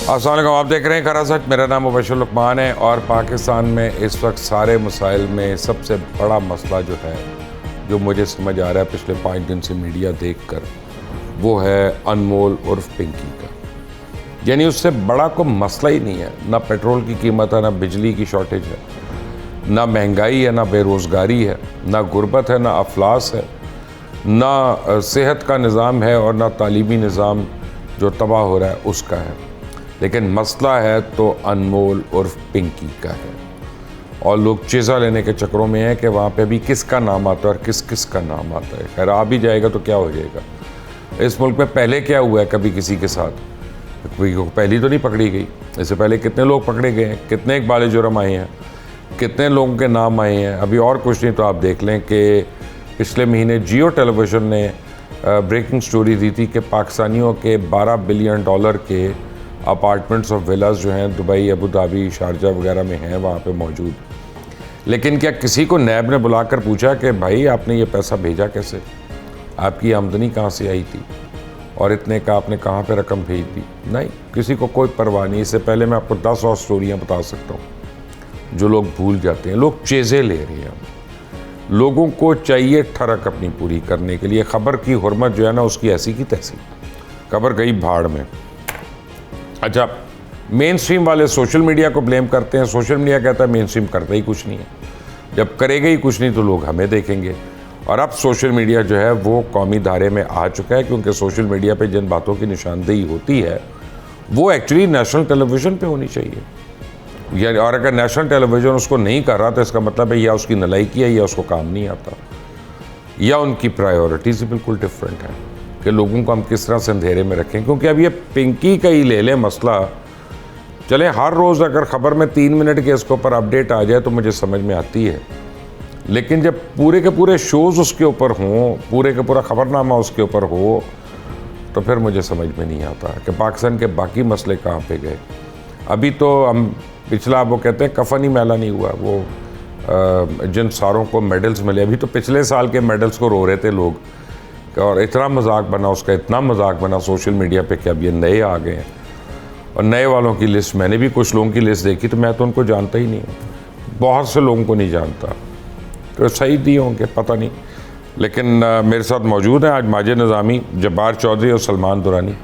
अस्सलाम वालेकुम, आप देख रहे हैं खरा सच। मेरा नाम मुबशर लुकमान है और पाकिस्तान में इस वक्त सारे मसाइल में सबसे बड़ा मसला जो है, जो मुझे समझ आ रहा है पिछले 5 दिन से मीडिया देखकर, वो है अनमोल उर्फ पिंकी का। यानी उससे बड़ा कोई मसला ही नहीं है। ना पेट्रोल की कीमत है, ना बिजली की शॉर्टेज है, ना महंगाई है, ना बेरोज़गारी है, ना गुर्बत है, ना अफलास है, ना सेहत का निज़ाम है और ना तालीमी निज़ाम जो तबाह हो रहा है उसका है। लेकिन मसला है तो अनमोल उर्फ पिंकी का है। और लोग चीज़ा लेने के चक्करों में हैं कि वहाँ पे भी किसका नाम आता है और किस किस का नाम आता है। खैर आ भी जाएगा तो क्या हो जाएगा। इस मुल्क में पहले क्या हुआ है कभी किसी के साथ? कोई पहली तो नहीं पकड़ी गई। इससे पहले कितने लोग पकड़े गए हैं, कितने इकबाल जुर्म आए हैं, कितने लोगों के नाम आए हैं। अभी और कुछ नहीं तो आप देख लें कि पिछले महीने जियो टेलीविज़न ने ब्रेकिंग स्टोरी दी थी कि पाकिस्तानियों के $12 बिलियन के अपार्टमेंट्स और विलास जो हैं दुबई, अबू धाबी, शारजा वगैरह में हैं वहाँ पे मौजूद। लेकिन क्या किसी को नैब ने बुलाकर पूछा कि भाई आपने ये पैसा भेजा कैसे, आपकी आमदनी कहाँ से आई थी और इतने का आपने कहाँ पे रकम भेज दी? नहीं, किसी को कोई परवाह नहीं। इससे पहले मैं आपको 10 और स्टोरियाँ बता सकता हूँ जो लोग भूल जाते हैं। लोग चीज़ें ले रहे हैं। लोगों को चाहिए ठरक अपनी पूरी करने के लिए। ख़बर की हुर्मत जो है ना उसकी ऐसी की तैसी, खबर गई भाड़ में। अच्छा, मेन स्ट्रीम वाले सोशल मीडिया को ब्लेम करते हैं। सोशल मीडिया कहता है मेन स्ट्रीम करता ही कुछ नहीं है। जब करेगा ही कुछ नहीं तो लोग हमें देखेंगे। और अब सोशल मीडिया जो है वो कौमी धारे में आ चुका है, क्योंकि सोशल मीडिया पे जिन बातों की निशानदेही होती है वो एक्चुअली नेशनल टेलीविज़न पे होनी चाहिए। या और अगर नेशनल टेलीविज़न उसको नहीं कर रहा तो इसका मतलब है या उसकी नलायकी है या उसको काम नहीं आता, या उनकी प्रायोरिटीज़ बिल्कुल डिफरेंट है कि लोगों को हम किस तरह से अंधेरे में रखें। क्योंकि अब ये पिंकी का ही ले लें मसला, चले हर रोज़ अगर ख़बर में 3 मिनट के इसके ऊपर अपडेट आ जाए तो मुझे समझ में आती है। लेकिन जब पूरे के पूरे शोज़ उसके ऊपर हों, पूरे का पूरा ख़बरनामा उसके ऊपर हो, तो फिर मुझे समझ में नहीं आता कि पाकिस्तान के बाकी मसले कहाँ पे गए। अभी तो हम पिछला, वो कहते हैं कफन ही मैला नहीं हुआ, वो जिन सारों को मेडल्स मिले, अभी तो पिछले साल के मेडल्स को रो रहे थे लोग, और इतना मजाक बना उसका, इतना मजाक बना सोशल मीडिया पे कि अब ये नए आ गए हैं। और नए वालों की लिस्ट, मैंने भी कुछ लोगों की लिस्ट देखी तो मैं तो उनको जानता ही नहीं हूँ, बहुत से लोगों को नहीं जानता। तो सही दिए होंगे, पता नहीं। लेकिन मेरे साथ मौजूद हैं आज माजिद निज़ामी, जब्बार चौधरी और सलमान दुरानी,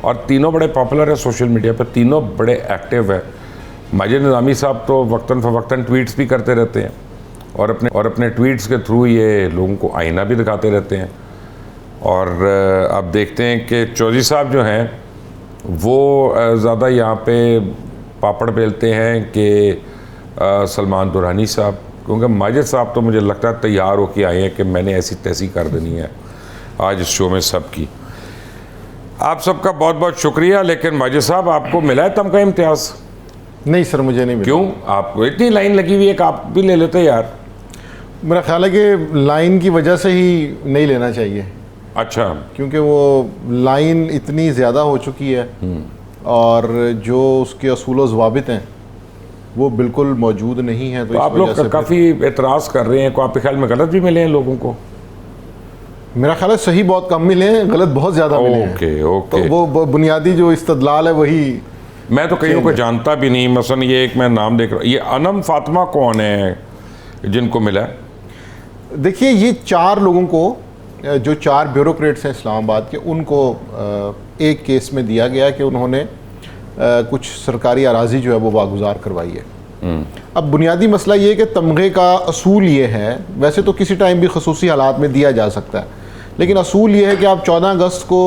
और तीनों बड़े पॉपुलर है सोशल मीडिया पर, तीनों बड़े एक्टिव है। माजिद निज़ामी साहब तो वक्तन फ़वक्तन ट्वीट्स भी करते रहते हैं और अपने ट्वीट्स के थ्रू ये लोगों को आईना भी दिखाते रहते हैं। और अब देखते हैं कि चौधरी साहब जो हैं वो ज़्यादा यहाँ पे पापड़ बेलते हैं कि सलमान दुरानी साहब, क्योंकि माजिद साहब तो मुझे लगता है तैयार होके आए हैं कि मैंने ऐसी तैसी कर देनी है आज इस शो में सबकी। आप सबका बहुत बहुत शुक्रिया। लेकिन माजिद साहब, आपको मिला है तमगा इम्तियाज़? नहीं सर, मुझे नहीं मिला। क्यों? आपको इतनी लाइन लगी हुई है कि आप भी ले लेते यार। मेरा ख्याल है कि लाइन की वजह से ही नहीं लेना चाहिए। अच्छा, क्योंकि वो लाइन इतनी ज़्यादा हो चुकी है और जो उसके असूल व ज़वाबित हैं वो बिल्कुल मौजूद नहीं है। तो आप लोग काफ़ी एतराज़ कर रहे हैं, को आपके ख्याल में गलत भी मिले हैं लोगों को? मेरा ख्याल है सही बहुत कम मिले हैं, गलत बहुत ज़्यादा मिले हैं। ओके। तो वो बुनियादी जो इस्तदलाल है वही, मैं तो कईयों को जानता भी नहीं। मसलन ये एक मैं नाम देख रहा हूँ, ये अनम फातिमा कौन है जिनको मिला है? देखिए, ये 4 लोगों को, जो 4 ब्यूरोक्रेट्स हैं इस्लामाबाद के, उनको एक केस में दिया गया कि उन्होंने कुछ सरकारी अराजी जो है वो वागुजार करवाई है। अब बुनियादी मसला ये है कि तमगे का असूल ये है, वैसे तो किसी टाइम भी खसूसी हालात में दिया जा सकता है, लेकिन असूल ये है कि आप 14 अगस्त को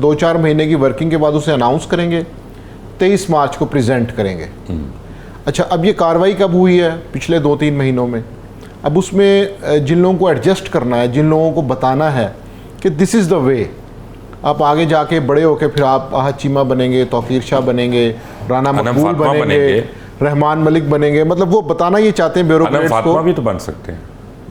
2-4 महीने की वर्किंग के बाद उसे अनाउंस करेंगे, 23 मार्च को प्रेजेंट करेंगे। अच्छा, अब ये कार्रवाई कब हुई है? पिछले 2-3 महीनों में। अब उसमें जिन लोगों को एडजस्ट करना है, जिन लोगों को बताना है कि दिस इज़ द वे, आप आगे जाके बड़े होके फिर आप आहद चीमा बनेंगे, तौकीर शाह बनेंगे, राना मकबूल बनेंगे, रहमान मलिक बनेंगे, मतलब वो बताना ये चाहते हैं ब्यूरोक्रेट्स को। भी तो बन सकते हैं,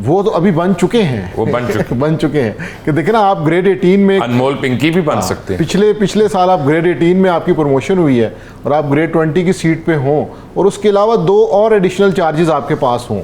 वो तो अभी बन चुके हैं, वो बन चुके हैं कि देखना, आप ग्रेड 18 में, अनमोल पिंकी भी बन सकते हैं। पिछले साल आप ग्रेड 18 में आपकी प्रमोशन हुई है और आप ग्रेड 20 की सीट पे हों और उसके अलावा 2 और एडिशनल चार्जेस आपके पास हों,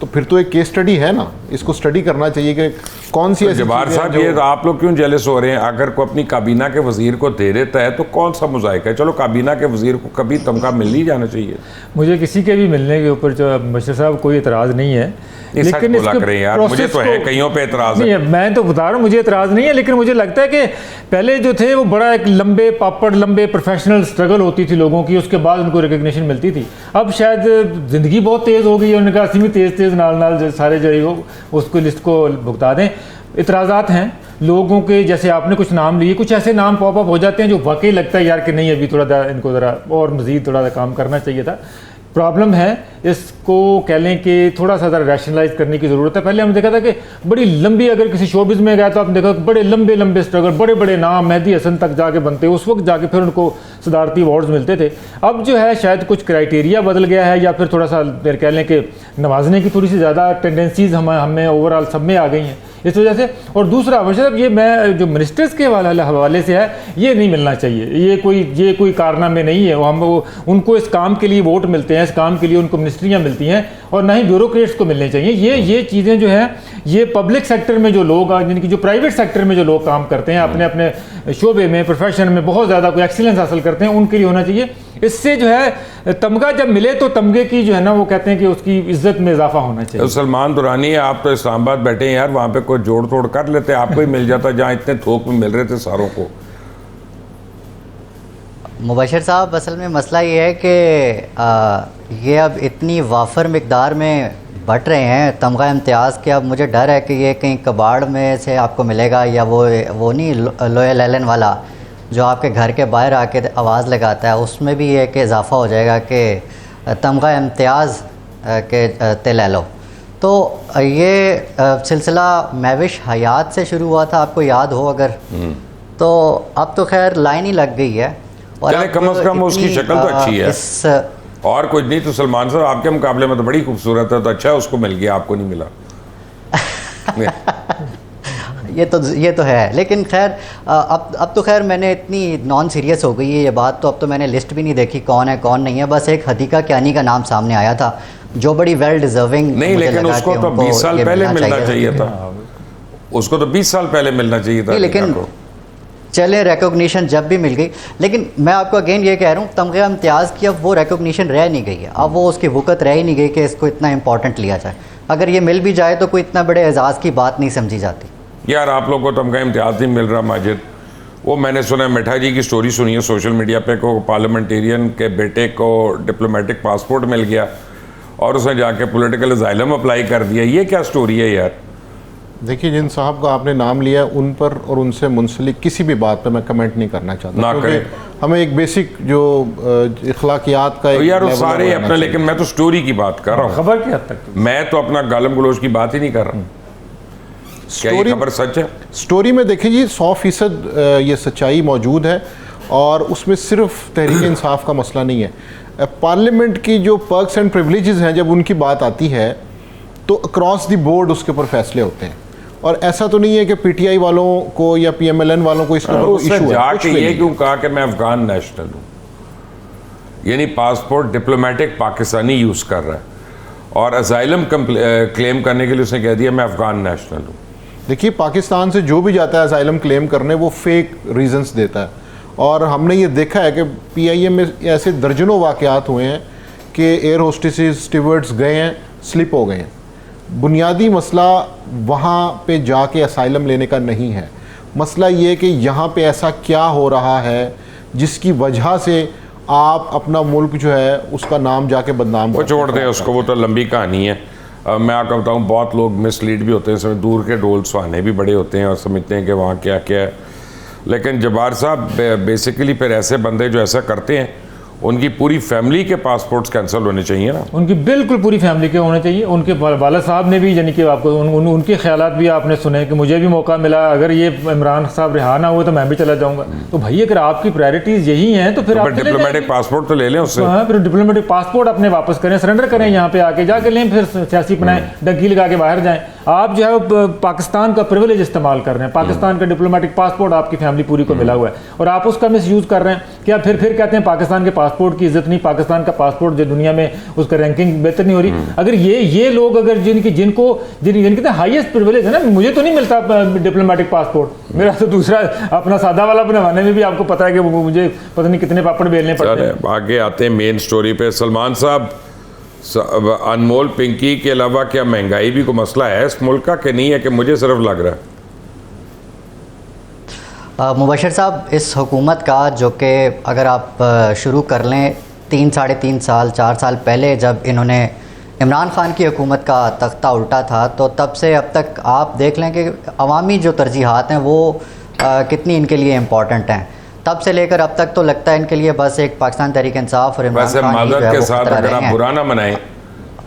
तो फिर तो एक केस स्टडी है ना, इसको स्टडी करना चाहिए कि कौन सी तो ऐसी जब्बार चीज़ें हैं साहब, जो- ये तो आप लोग क्यों जेलस हो रहे हैं? अगर कोई अपनी काबीना के वजीर को दे देता है तो कौन सा मुजाहिका है? चलो काबीना के वजीर को कभी तमगा मिल ही जाना चाहिए। मुझे किसी के भी मिलने के ऊपर जो मुबशर साहब कोई एतराज़ नहीं है, ये सच बोला इसके करें यार, मुझे प्रोसेस तो है को- कईयों पे एतराज़ नहीं है। मैं तो बता रहा हूँ, मुझे एतराज़ नहीं है, लेकिन मुझे लगता है कि पहले जो थे वो बड़ा एक लंबे पापड़ लंबे प्रोफेशनल स्ट्रगल होती थी लोगों की, उसके बाद उनको रिकग्निशन मिलती थी। अब शायद ज़िंदगी बहुत तेज़ हो गई है, उन्होंने कहा असली में तेज़ नाल जो सारे जो है वो उसको लिस्ट को भुगता दें। इतराज़ात हैं लोगों के, जैसे आपने कुछ नाम लिए, कुछ ऐसे नाम पॉपअप हो जाते हैं जो वाकई लगता है यार कि नहीं अभी थोड़ा इनको ज़रा और मज़ीद थोड़ा सा काम करना चाहिए था। प्रॉब्लम है, इसको कह लें कि थोड़ा सा ज़रा रैशनलाइज करने की ज़रूरत है। पहले हमने देखा था कि बड़ी लंबी, अगर किसी शोबिज़ में गया तो आपने देखा बड़े लंबे लंबे स्ट्रगल, बड़े बड़े नाम मेहदी हसन तक जाके बनते, उस वक्त जाके फिर उनको सदारती अवार्ड्स मिलते थे। अब जो है शायद कुछ क्राइटेरिया बदल गया है, या फिर थोड़ा सा कह लें कि नवाजने की थोड़ी सी ज़्यादा टेंडेंसीज़ हमें ओवरऑल सब में आ गई हैं इस वजह से। और दूसरा मतलब ये मैं जो मिनिस्टर्स के हवाले से है, ये नहीं मिलना चाहिए, ये कोई कारनामे नहीं है। उनको इस काम के लिए वोट मिलते हैं, इस काम के लिए उनको मिनिस्ट्रियाँ मिलती हैं, और ना ही ब्यूरोक्रेट्स को मिलने चाहिए। ये चीज़ें जो हैं ये पब्लिक सेक्टर में जो लोग, यानी कि जो प्राइवेट सेक्टर में जो लोग काम करते हैं, अपने अपने शोबे में प्रोफेशन में बहुत ज़्यादा कोई एक्सीलेंस हासिल करते हैं, उनके लिए होना चाहिए। इससे जो है तमगा जब मिले तो तमगे की जो है ना वो कहते हैं कि उसकी इज्जत में इजाफा होना चाहिए। तो सलमान दुरानी, आप तो इस्लामाबाद बैठे हैं यार, वहाँ पे कोई जोड़ तोड़ कर लेते, आपको ही मिल जाता जहाँ इतने थोक में मिल रहे थे सारों को। मुबशर साहब, असल में मसला ये है कि ये अब इतनी वाफर मिकदार में बट रहे हैं तमगा इम्तियाज़ के, अब मुझे डर है कि ये कहीं कबाड़ में से आपको मिलेगा, या वो नहीं लोयल एलन वाला जो आपके घर के बाहर आके आवाज़ लगाता है, उसमें भी ये कि इजाफ़ा हो जाएगा कि तमगा इम्तियाज़ के ते ले लो। तो ये सिलसिला महविश हयात से शुरू हुआ था, आपको याद हो अगर, तो अब तो खैर लाइन ही लग गई है। और चले, कम से कम उसकी शक्ल तो अच्छी है, और कुछ नहीं तो सलमान साहब आपके मुकाबले में तो बड़ी खूबसूरत है, तो अच्छा उसको मिल गया, आपको नहीं मिला। ये तो है, लेकिन खैर अब तो खैर मैंने इतनी नॉन सीरियस हो गई है ये बात, तो अब तो मैंने लिस्ट भी नहीं देखी कौन है कौन नहीं है। बस एक हदीका क्यानी का नाम सामने आया था जो बड़ी वेल डिजर्विंग नहीं, लेकिन उसको तो 20 साल पहले मिलना चाहिए था, उसको तो 20 साल पहले मिलना चाहिए था। लेकिन चले रिकॉग्निशन जब भी मिल गई, लेकिन मैं आपको अगेन ये कह रहा हूँ तमगा इम्तियाज़ की अब वो रिकॉग्निशन रह नहीं गई है, अब वो उसकी वक़्त रह ही नहीं गई कि इसको इतना इंपॉर्टेंट लिया जाए। अगर ये मिल भी जाए तो कोई इतना बड़े एजाज़ की बात नहीं समझी जाती। यार आप लोग को तमगा इम्तियाज़ नहीं मिल रहा माजिद, वो मैंने सुना है मिठा जी की स्टोरी सुनी है सोशल मीडिया पे, को पार्लियामेंटेरियन के बेटे को डिप्लोमेटिक पासपोर्ट मिल गया और उसने जाके पॉलिटिकल असाइलम अप्लाई कर दिया। ये क्या स्टोरी है यार? देखिए, जिन साहब का आपने नाम लिया उन पर और उनसे मुंसलिक किसी भी बात पर मैं कमेंट नहीं करना चाहता, ना क्योंकि हमें एक बेसिक जो इखलाकियात का तो यार वो लेवल सारे होना अपना, चाहिए। लेकिन मैं तो स्टोरी की बात कर रहा हूँ, खबर की हद तक मैं तो अपना गालम गलोच की बात ही नहीं कर रहा। क्या ये खबर सच है? स्टोरी में देखिए जी 100% ये सच्चाई मौजूद है, और उसमें सिर्फ तहरीक इंसाफ का मसला नहीं है। पार्लियामेंट की जो पर्क्स एंड प्रिविलेजेस हैं, जब उनकी बात आती है तो अक्रॉस द बोर्ड उसके ऊपर फैसले होते हैं, और ऐसा तो नहीं है कि पीटीआई वालों को या पीएमएलएन वालों को इसके ऊपर इशू है। जाके ये क्यों कहा कि मैं अफगान नेशनल हूँ, यानी पासपोर्ट डिप्लोमेटिक पाकिस्तानी यूज़ कर रहा है, और असाइलम क्लेम करने के लिए उसने कह दिया मैं अफगान नेशनल हूँ। देखिए, पाकिस्तान से जो भी जाता है असाइलम क्लेम करने, वो फेक रीजंस देता है, और हमने ये देखा है कि पीआईए में ऐसे दर्जनों वाक़यात हुए हैं कि एयर होस्टेसेस स्टीवर्ड्स गए हैं, स्लिप हो गए हैं। बुनियादी मसला वहाँ पे जाके असाइलम लेने का नहीं है, मसला ये कि यहाँ पे ऐसा क्या हो रहा है जिसकी वजह से आप अपना मुल्क जो है उसका नाम जाके बदनाम वो छोड़ दें उसको, वो तो लंबी कहानी है। मैं आपको बताऊँ, बहुत लोग मिसलीड भी होते हैं, इसमें दूर के डोल सुहाने भी बड़े होते हैं और समझते हैं कि वहाँ क्या क्या है। लेकिन जब्बार साहब, बेसिकली फिर ऐसे बंदे जो ऐसा करते हैं उनकी पूरी फैमिली के पासपोर्ट्स कैंसिल होने चाहिए ना। उनकी बिल्कुल पूरी फैमिली के होने चाहिए। उनके वाला साहब ने भी, यानी कि आपको उनके ख्यालात भी आपने सुने कि मुझे भी मौका मिला, अगर ये इमरान साहब रिहा ना हुए तो मैं भी चला जाऊंगा। तो भाई अगर आपकी प्रायोरिटीज़ यही हैं तो फिर आप डिप्लोमेटिक पासपोर्ट तो ले लें उससे। हाँ, फिर डिप्लोमेटिक पासपोर्ट अपने वापस करें, सरेंडर करें, यहाँ पे आके जाके लें, फिर सियासी बनाएं, डंकी लगा के बाहर जाएं। आप जो है वो पाकिस्तान का प्रिविलेज इस्तेमाल कर रहे हैं, पाकिस्तान का डिप्लोमेटिक पासपोर्ट आपकी फैमिली पूरी को मिला हुआ है और आप उसका मिसयूज़ कर रहे हैं। क्या फिर कहते हैं पाकिस्तान के पासपोर्ट की इज्जत नहीं, पाकिस्तान का पासपोर्ट जो दुनिया में उसका रैंकिंग बेहतर नहीं हो रही। अगर ये लोग अगर जिनके हाईएस्ट प्रिविलेज है ना, मुझे तो नहीं मिलता डिप्लोमेटिक पासपोर्ट, मेरा तो दूसरा अपना सादा वाला बनवाने में भी आपको पता है कि मुझे पता नहीं कितने पापड़ बेलने पड़ते हैं। आगे आते हैं मेन स्टोरी पे। सलमान साहब, अनमोल पिंकी के अलावा क्या महंगाई भी कोई मसला है इस मुल्क का कि नहीं है, कि मुझे सिर्फ लग रहा है? मुबशर साहब, इस हुकूमत का जो कि अगर आप शुरू कर लें 3-3.5 साल 4 साल पहले जब इन्होंने इमरान खान की हुकूमत का तख्ता उल्टा था, तो तब से अब तक आप देख लें कि अवामी जो तरजीहात हैं वो कितनी इनके लिए इम्पॉर्टेंट हैं। तब से लेकर अब तक तो लगता है इनके लिए बस एक पाकिस्तान तहरीक इंसाफ और इमरान वैसे खान मादरत के साथ अगर आप बुरा ना मनाएं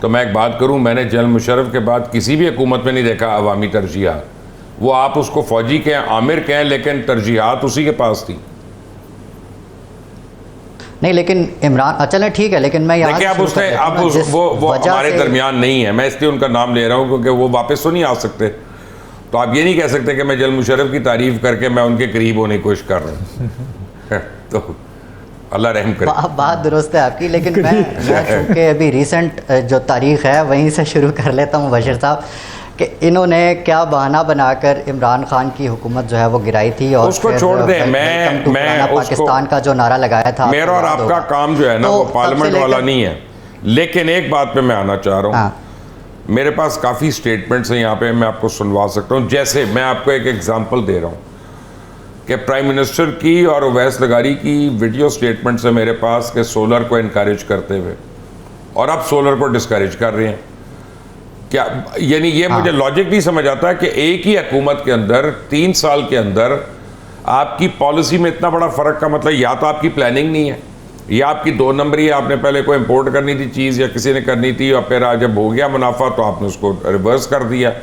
तो मैं एक बात करूं, मैंने जनरल मुशर्रफ के बाद किसी भी हुकूमत में नहीं देखा अवामी तरजीहात। वो आप उसको फौजी कहें, आमिर कहें, लेकिन तरजीहात उसी के पास थी। नहीं, लेकिन इमरान चलें ठीक है, लेकिन मैं यहाँ देखिए, वो हमारे दरमियान नहीं है, मैं इसलिए उनका नाम ले रहा हूँ क्योंकि वो वापस तो नहीं आ सकते। तो आप ये नहीं कह सकते कि मैं जनरल मुशर्रफ की तारीफ करके मैं उनके करीब होने की कोशिश कर रहा हूँ। तो अल्लाह रहम करे। बात दुरुस्त है आपकी, लेकिन मैं चूँकि अभी रिसेंट जो तारीख़ है वहीं से शुरू कर लेता हूँ मुबशर साहब, कि इन्होंने क्या बहाना बनाकर इमरान खान की हुकूमत जो है वो गिराई थी और उसको छोड़ दें। मैं पाकिस्तान का जो नारा लगाया था, मेरा और आपका काम जो है ना वो पार्लियामेंट वाला नहीं है। लेकिन एक बात पे मैं आना चाह रहा हूँ, मेरे पास काफ़ी स्टेटमेंट्स हैं यहाँ पे, मैं आपको सुनवा सकता हूँ। जैसे मैं आपको एक एग्जांपल दे रहा हूँ कि प्राइम मिनिस्टर की और ओवैस लगारी की वीडियो स्टेटमेंट्स है मेरे पास कि सोलर को इनकरेज करते हुए, और अब सोलर को डिस्करेज कर रहे हैं। क्या यानी ये मुझे लॉजिक नहीं समझ आता है कि एक ही हुकूमत के अंदर 3 साल के अंदर आपकी पॉलिसी में इतना बड़ा फ़र्क का मतलब या तो आपकी प्लानिंग नहीं है, या आपकी 2 नंबरी है, आपने पहले कोई इंपोर्ट करनी थी चीज़ या किसी ने करनी थी और फिर जब हो गया मुनाफा तो आपने उसको रिवर्स कर दिया,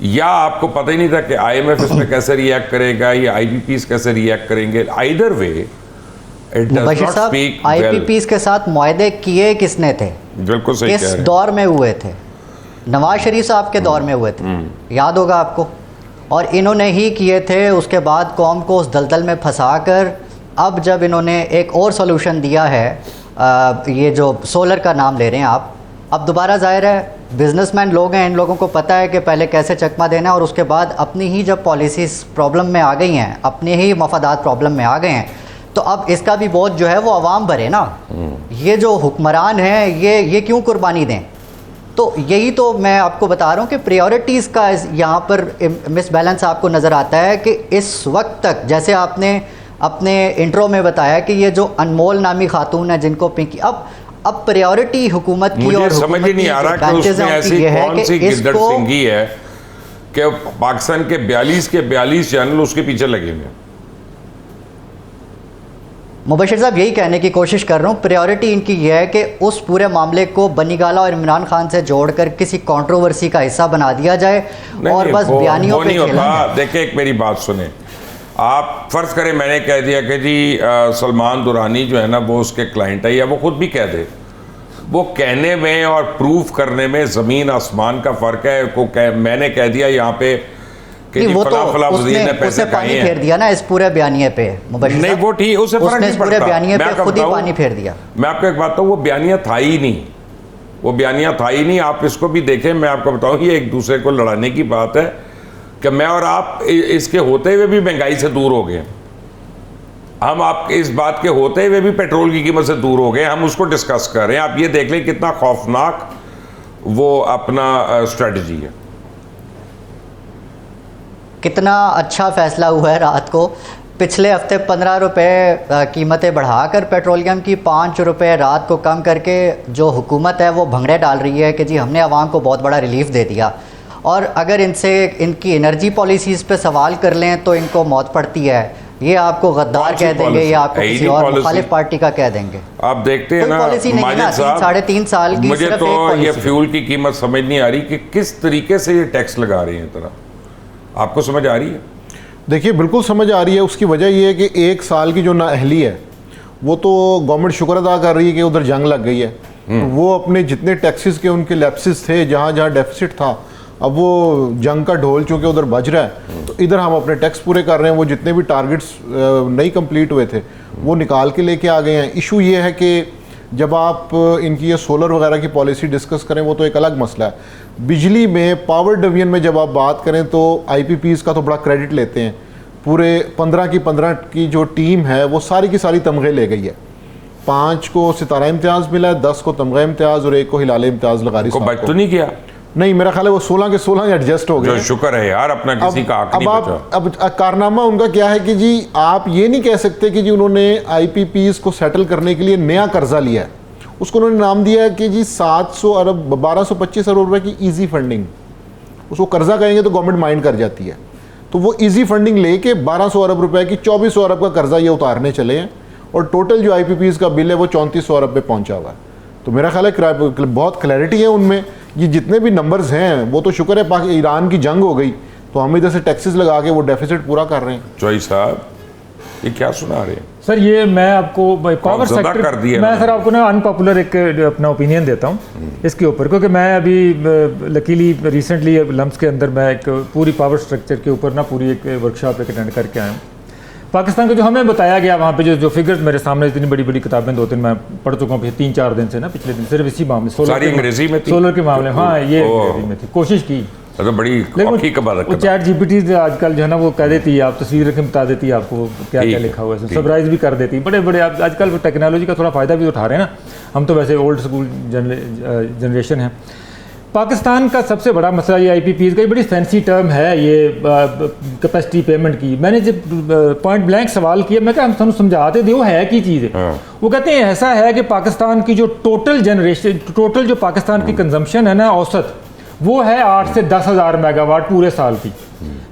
या आपको पता ही नहीं था कि IMF इसमें कैसे रिएक्ट करेगा या IPPs कैसे रिएक्ट करेंगे। Either way it does not speak well. IPPs के साथ मुआहदे किए किसने थे? बिल्कुल सही कह रहे हैं। इस दौर में हुए थे, नवाज शरीफ साहब के दौर में हुए थे, याद होगा आपको, और इन्होंने ही किए थे। उसके बाद कौम को उस दलदल में फंसाकर अब जब इन्होंने एक और सोल्यूशन दिया है, ये जो सोलर का नाम ले रहे हैं आप, अब दोबारा ज़ाहिर है बिजनेसमैन लोग हैं, इन लोगों को पता है कि पहले कैसे चकमा देना है, और उसके बाद अपनी ही जब पॉलिसीज़ प्रॉब्लम में आ गई हैं, अपने ही मफादात प्रॉब्लम में आ गए हैं, तो अब इसका भी बोझ जो है वो अवाम भरे ना। ये जो हुक्मरान हैं ये क्यों कुर्बानी दें? तो यही तो मैं आपको बता रहा हूँ कि प्रायोरिटीज़ का यहाँ पर मिसबैलेंस आपको नज़र आता है कि इस वक्त तक, जैसे आपने अपने इंट्रो में बताया कि ये जो अनमोल नामी खातून है जिनको पिंकी, अब प्रायोरिटी हुकूमत की, और समझ ही नहीं आ रहा कि उसमें ऐसी कौन सी गिद्दड़ सिंगी है कि पाकिस्तान के 42 चैनल उसके पीछे लगे हुए हैं। मुबशर साहब यही कहने की कोशिश कर रहा हूँ, प्रायोरिटी इनकी यह है कि उस पूरे मामले को बनीगाला और इमरान खान से जोड़कर किसी कंट्रोवर्सी का हिस्सा बना दिया जाए और बस बयानियों पे खेला जाए। देखिए, एक मेरी बात सुने, आप फ़र्ज़ करें मैंने कह दिया कि जी सलमान दुरानी जो है ना वो उसके क्लाइंट है, या वो खुद भी कह दे, वो कहने में और प्रूफ करने में ज़मीन आसमान का फ़र्क है। मैंने कह दिया यहाँ पे कि वो तो उसने पानी फेर दिया ना इस पूरे बयानिए पे। नहीं, वो ठीक, उससे फर्क नहीं पड़ता। बयानिए पे खुद ही पानी फेर दिया। मैं आपको एक बात बताऊँ, वो बयानिया था ही नहीं, वो बयानिया था ही नहीं। आप इसको भी देखें, मैं आपको बताऊँ, ये एक दूसरे को लड़ाने की बात है कि मैं और आप इसके होते हुए भी महंगाई से दूर हो गए, हम आप इस बात के होते हुए भी पेट्रोल की कीमत से दूर हो गए, हम उसको डिस्कस कर रहे हैं। आप ये देख लें कितना खौफनाक वो अपना स्ट्रेटजी है। कितना अच्छा फैसला हुआ है रात को, पिछले हफ्ते 15 रुपये कीमतें बढ़ाकर पेट्रोलियम की 5 रुपये रात को कम करके जो हुकूमत है वो भंगड़े डाल रही है कि जी हमने आवाम को बहुत बड़ा रिलीफ दे दिया। और अगर इनसे इनकी एनर्जी पॉलिसीज़ पे सवाल कर लें तो इनको मौत पड़ती है। ये आपको गद्दार कह देंगे या आपको किसी और मुखालिफ पार्टी का कह देंगे। आप देखते हैं ना माजिद साहब, 3.5 साल की मुझे तो ये फ्यूल की कीमत समझ नहीं आ रही कि किस तरीके से ये टैक्स लगा रही है तरह, आपको समझ आ रही है? देखिए, बिल्कुल समझ आ रही है। उसकी वजह ये है कि 1 साल की जो नाअहली है वो तो गवर्नमेंट शुक्र अदा कर रही है कि उधर जंग लग गई है। वो अपने जितने टैक्सेस के उनके लैप्सेस थे, जहाँ जहाँ डेफिसिट था, अब वो जंग का ढोल चूँकि उधर बज रहा है, तो इधर हम अपने टैक्स पूरे कर रहे हैं, वो जितने भी टारगेट्स नहीं कंप्लीट हुए थे वो निकाल के लेके आ गए हैं। इशू ये है कि जब आप इनकी ये सोलर वगैरह की पॉलिसी डिस्कस करें वो तो एक अलग मसला है। बिजली में पावर डिवीजन में जब आप बात करें तो IPPs का तो बड़ा क्रेडिट लेते हैं, पूरे 15 की जो टीम है वो सारी की सारी तमगे ले गई है। 5 को सितारा इम्तियाज़ मिला है, 10 को तमगा इम्तियाज़ और 1 को हिलाल इम्तियाज़ लगारी को साहब बच तो नहीं किया? नहीं, मेरा ख्याल है वो 16 के 16 एडजस्ट हो गए। जो शुक्र है यार, अपना किसी का हक नहीं बचा। अब कारनामा उनका क्या है कि जी आप ये नहीं कह सकते कि जी उन्होंने IPPs को सेटल करने के लिए नया कर्जा लिया है। उसको उन्होंने नाम दिया है कि जी 700 अरब 1225 अरब रुपए की इजी फंडिंग। उसको कर्जा कहेंगे तो गवर्नमेंट माइंड कर जाती है, तो वो इजी फंडिंग लेके 1200 अरब रुपए की 2400 अरब का कर्जा ये उतारने चले हैं, और टोटल जो IPPs का बिल है वो 3400 अरब पे पहुंचा हुआ है। तो मेरा ख्याल है बहुत क्लैरिटी है उनमें। ये जितने भी नंबर्स हैं वो तो शुक्र है ईरान की जंग हो गई तो हम इधर से टैक्सेस लगा के वो डेफिसिट पूरा कर रहे हैं। चौई साहब ये क्या सुना रहे हैं सर? ये मैं आपको पावर सेक्टर कर दिया मैं सर आपको ना अनपॉपुलर एक अपना ओपिनियन देता हूँ इसके ऊपर, क्योंकि मैं अभी लकीली रिसेंटली लम्स के अंदर मैं एक पूरी पावर स्ट्रक्चर के ऊपर ना पूरी एक वर्कशॉप एक अटेंड करके आया हूँ। पाकिस्तान का जो हमें बताया गया वहाँ पे जो फिगर्स मेरे सामने, इतनी बड़ी बड़ी किताबें 2-3 मैं पढ़ चुका हूँ 3-4 दिन से ना, पिछले दिन सिर्फ इसी मामले सोलर के मामले। हाँ, ये अंग्रेजी में थी, कोशिश की तो बड़ी चैट GPT आजकल जो है ना वो कह देती है, आप तस्वीर रख के बता देती है आपको क्या क्या लिखा हुआ है, सरप्राइज भी कर देती है। बड़े बड़े आजकल टेक्नोलॉजी का थोड़ा फ़ायदा भी उठा रहे हैं ना, हम तो वैसे ओल्ड स्कूल जनरेशन है। पाकिस्तान का सबसे बड़ा मसला ये IPPs का, ये बड़ी फैंसी टर्म है ये कैपेसिटी पेमेंट की। मैंने जब पॉइंट ब्लैंक सवाल किया, मैं कहा हम समझाते थे वो है की चीज़ है। वो कहते हैं ऐसा है कि पाकिस्तान की जो टोटल जो पाकिस्तान की कंजम्पशन है ना औसत, वो है 8 से 10 हज़ार मेगावाट पूरे साल की,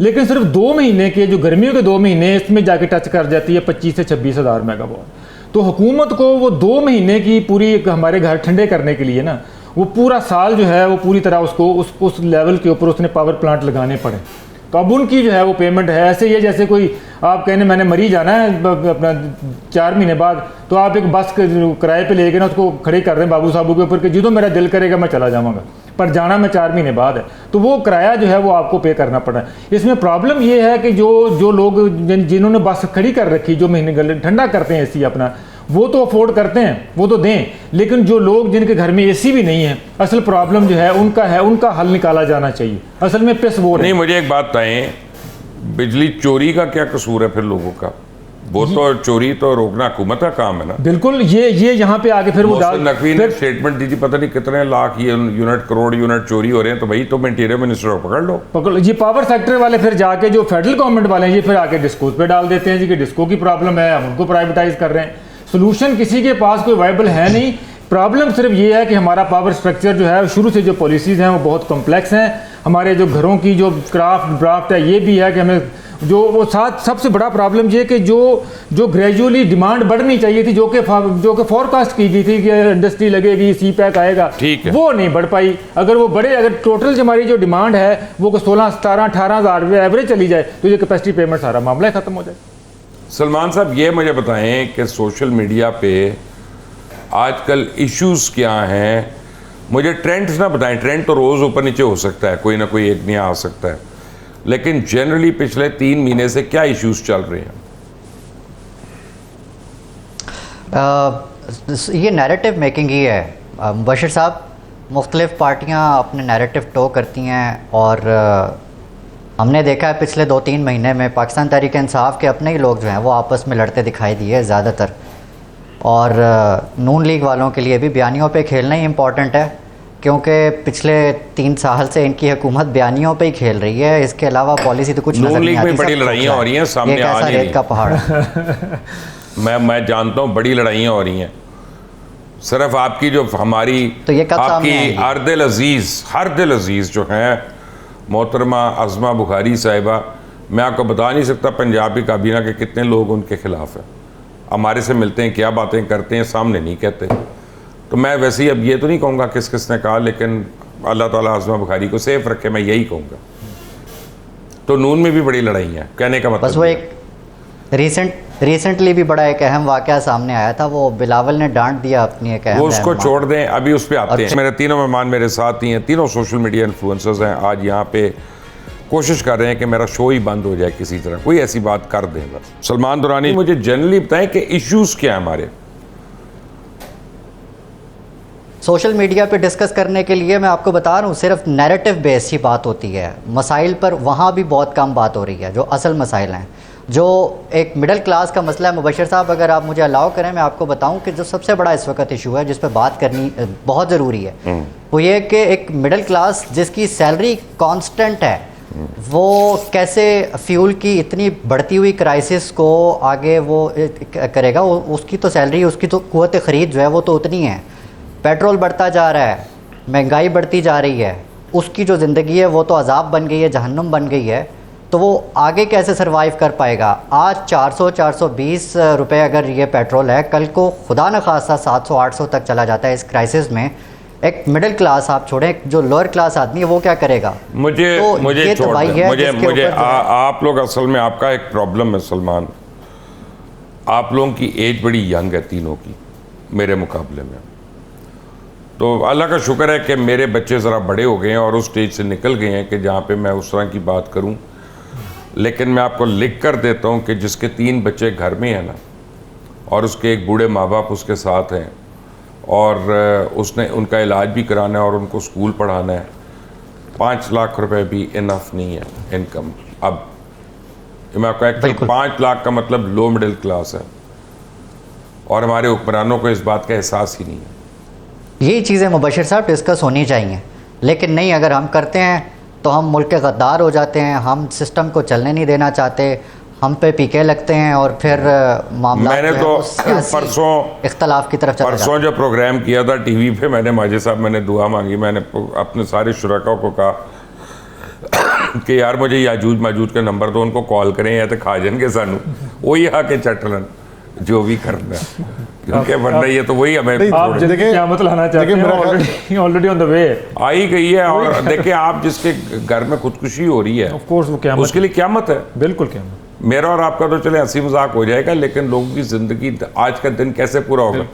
लेकिन सिर्फ 2 महीने के जो गर्मियों के 2 महीने इसमें जाके टच कर जाती है 25 से 26 हज़ार मेगावाट। तो हुकूमत को वो 2 महीने की पूरी हमारे घर ठंडे करने के लिए ना वो पूरा साल जो है वो पूरी तरह उसको उस लेवल के ऊपर उसने पावर प्लांट लगाने पड़े। तो अब उनकी जो है वो पेमेंट है ऐसे ही है जैसे कोई आप कहने मैंने मरी जाना है अपना 4 महीने बाद, तो आप एक बस किराए पे लेके ना उसको खड़ी कर दें बाबू साहब के ऊपर कि जो मेरा दिल करेगा मैं चला जाऊँगा, पर जाना मैं 4 महीने बाद है, तो वो किराया जो है वो आपको पे करना पड़ रहा है। इसमें प्रॉब्लम ये है कि जो लोग जिन्होंने बस खड़ी कर रखी, जो महीने ठंडा करते हैं AC अपना, वो तो अफोर्ड करते हैं, वो तो दें, लेकिन जो लोग जिनके घर में AC भी नहीं है, असल प्रॉब्लम जो है उनका हल निकाला जाना चाहिए। असल में पिस वो नहीं। मुझे एक बात बताएं, बिजली चोरी का क्या कसूर है फिर लोगों का? वो तो चोरी तो रोकना हुकूमत का काम है ना। बिल्कुल, ये यहाँ पे आगे फिर वो नकवी ने स्टेटमेंट दी थी, पता नहीं कितने लाख ये यूनिट करोड़ यूनिट चोरी हो रहे हैं, तो भाई तुम इंटीरियर मिनिस्टर को पकड़ लो। ये पावर सेक्टर वाले फिर जाके जो फेडरल गवर्नमेंट वाले हैं ये फिर आके डिस्कोज पे डाल देते हैं जी कि डिस्को की प्रॉब्लम है, हम उनको प्राइवेटाइज कर रहे हैं। सोल्यूशन किसी के पास कोई वाइबल है नहीं। प्रॉब्लम सिर्फ ये है कि हमारा पावर स्ट्रक्चर जो है शुरू से जो पॉलिसीज़ हैं वो बहुत कॉम्प्लेक्स हैं। हमारे जो घरों की जो ड्राफ्ट है ये भी है कि हमें जो वो साथ सबसे बड़ा प्रॉब्लम ये कि जो ग्रेजुअली डिमांड बढ़नी चाहिए थी, जो कि फोरकास्ट की गई थी कि इंडस्ट्री लगेगी, CPEC आएगा, वो नहीं बढ़ पाई। अगर वो बढ़े, अगर टोटल हमारी जो डिमांड है वो 16, 17, 18 हज़ार एवरेज चली जाए तो ये कैपेसिटी पेमेंट सारा मामला ख़त्म हो जाए। सलमान साहब ये मुझे बताएं कि सोशल मीडिया पे आजकल इश्यूज़ क्या हैं? मुझे ट्रेंड्स ना बताएं। ट्रेंड तो रोज़ ऊपर नीचे हो सकता है, कोई ना कोई एक नया आ सकता है, लेकिन जनरली पिछले 3 महीने से क्या इश्यूज़ चल रहे हैं? ये नैरेटिव मेकिंग ही है मुबशिर साहब। मुख्तलिफ पार्टियां अपने नैरेटिव टो करती हैं और हमने देखा है पिछले 2-3 महीने में पाकिस्तान तहरीक इंसाफ के अपने ही लोग जो हैं वो आपस में लड़ते दिखाई दिए ज़्यादातर, और नून लीग वालों के लिए भी बयानियों पे खेलना ही इम्पॉर्टेंट है, क्योंकि पिछले 3 साल से इनकी हुकूमत बयानियों पे ही खेल रही है। इसके अलावा पॉलिसी तो कुछ नजर नहीं आती। बड़ी लड़ाइयाँ हो रही हैं, सामने आ नहीं रेत का पहाड़ है। मैं जानता हूँ बड़ी लड़ाइयाँ हो रही हैं, सिर्फ आपकी जो हमारी तो ये कब आपकी हर दिल अजीज़ जो हैं मोहतरमा अज़मा बुखारी साहिबा, मैं आपको बता नहीं सकता पंजाब की काबीना के कितने लोग उनके ख़िलाफ़ हैं। हमारे से मिलते हैं, क्या बातें करते हैं, सामने नहीं कहते। तो मैं वैसे ही अब ये तो नहीं कहूँगा किस किस ने कहा, लेकिन अल्लाह ताला अज़मा बुखारी को सेफ रखे, मैं यही कहूँगा। तो नून में भी बड़ी लड़ाई है, कहने का मतलब बस वो एक रिसेंटली भी बड़ा एक अहम वाकया सामने आया था, वो बिलावल ने डांट दिया अपनी एक अहम वो उसको रहनुमा। छोड़ दें, अभी उस पर आते हैं। मेरे तीनों मेहमान मेरे साथ ही हैं, तीनों सोशल मीडिया इन्फ्लुएंसर्स हैं। आज यहाँ पे कोशिश कर रहे हैं कि मेरा शो ही बंद हो जाए किसी तरह, कोई ऐसी बात कर दें बस। सलमान दुरानी, मुझे जनरली बताएं कि इश्यूज़ क्या हैं हमारे। सोशल मीडिया पे डिस्कस करने के लिए मैं आपको बता रहा हूँ, सिर्फ नैरेटिव बेस्ड ही बात होती है। मसाइल पर वहाँ भी बहुत कम बात हो रही है, जो असल मसाइल हैं, जो एक मिडिल क्लास का मसला है। मुबशर साहब, अगर आप मुझे अलाउ करें, मैं आपको बताऊं कि जो सबसे बड़ा इस वक्त इशू है जिस पर बात करनी बहुत ज़रूरी है, वो ये कि एक मिडिल क्लास जिसकी सैलरी कांस्टेंट है, वो कैसे फ्यूल की इतनी बढ़ती हुई क्राइसिस को आगे वो करेगा। उसकी तो सैलरी, उसकी तो क़ुव्वत ख़रीद जो है वो तो उतनी है। पेट्रोल बढ़ता जा रहा है, महंगाई बढ़ती जा रही है, उसकी जो ज़िंदगी है वो तो अजाब बन गई है, जहन्नुम बन गई है। तो वो आगे कैसे सरवाइव कर पाएगा? आज 400-420 रुपए अगर ये पेट्रोल है, कल को खुदा न खासा 700-800 तक चला जाता है। इस क्राइसिस में एक मिडिल क्लास आप छोड़ें, जो लोअर क्लास आदमी है वो क्या करेगा? मुझे तो मुझे ये छोड़ तबाही दें। है मुझे जिसके मुझे ऊपर जो है- आप लोग, असल में आपका एक प्रॉब्लम है सलमान, आप लोगों की एज बड़ी यंग है तीनों की मेरे मुकाबले में। तो अल्लाह का शुक्र है कि मेरे बच्चे ज़रा बड़े हो गए हैं और उस स्टेज से निकल गए हैं कि जहाँ पे मैं उस तरह की बात करूँ। लेकिन मैं आपको लिख कर देता हूँ कि जिसके 3 बच्चे घर में हैं ना, और उसके एक बूढ़े माँ बाप उसके साथ हैं, और उसने उनका इलाज भी कराना है और उनको स्कूल पढ़ाना है, 5 लाख रुपए भी इनफ नहीं है इनकम। अब मैं आपको एक 5 लाख का मतलब लो मिडिल क्लास है, और हमारे हुक्मरानों को इस बात का एहसास ही नहीं है। यही चीज़ें मुबशर साहब डिस्कस होनी चाहिए, लेकिन नहीं, अगर हम करते हैं तो हम मुल्क के गद्दार हो जाते हैं। हम सिस्टम को चलने नहीं देना चाहते, हम पे पीके लगते हैं और फिर मामला मैंने तो परसों इख्तलाफ की तरफ चला जाता है। परसों जो प्रोग्राम किया था टीवी पे, मैंने माजिद साहब, मैंने दुआ मांगी, मैंने अपने सारे शुरकाओं को कहा कि यार मुझे याजूज माजूज का नंबर दो, उनको कॉल करें या तो खा जाएंगे सानू, वही आके चटलन जो भी करना है, क्योंकि वरना ये तो वही हमें आप जल्दी क़यामत लाना चाहते हैं, ऑलरेडी ऑन द वे आ ही गई है। और देखिए, आप जिसके घर में खुदकुशी हो रही है, ऑफ कोर्स वो क़यामत, उसके लिए क़यामत है। बिल्कुल क़यामत। मेरा और आपका तो चले हंसी मजाक हो जाएगा, लेकिन लोगों की ज़िंदगी, आज का दिन कैसे पूरा होगा?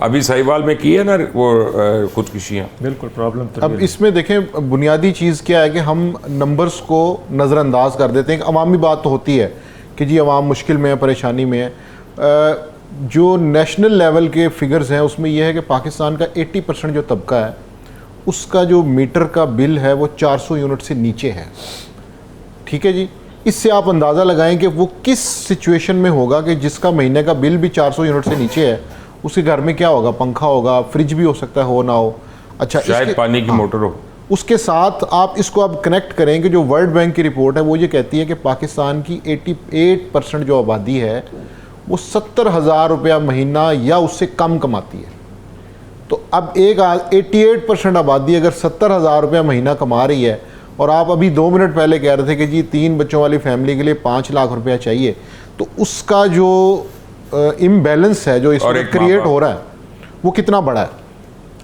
अभी सहीवाल में की है ना वो खुदकुशियाँ, बिल्कुल प्रॉब्लम तो अब इसमें देखें, बुनियादी चीज़ क्या है कि हम नंबर्स को नज़रअंदाज कर देते हैं। एक अवामी बात तो होती है कि जी अवाम मुश्किल में है, परेशानी में है। जो नेशनल लेवल के फिगर्स हैं उसमें यह है कि पाकिस्तान का 80% जो तबका है, उसका जो मीटर का बिल है वो 400 यूनिट से नीचे है। ठीक है जी, इससे आप अंदाज़ा लगाएं कि वो किस सिचुएशन में होगा कि जिसका महीने का बिल भी 400 यूनिट से नीचे है, उसके घर में क्या होगा? पंखा होगा, फ्रिज भी हो सकता है, हो ना हो। अच्छा, शायद पानी की मोटर हो। उसके साथ आप इसको आप कनेक्ट करें कि जो वर्ल्ड बैंक की रिपोर्ट है वो ये कहती है कि पाकिस्तान की 88% जो आबादी है वो 70,000 रुपया महीना या उससे कम कमाती है। तो अब एक 88% आबादी अगर 70,000 रुपया महीना कमा रही है, और आप अभी 2 मिनट पहले कह रहे थे कि जी 3 बच्चों वाली फैमिली के लिए 5 लाख रुपया चाहिए, तो उसका जो इम्बैलेंस है जो इसमें क्रिएट हो रहा है वो कितना बड़ा है।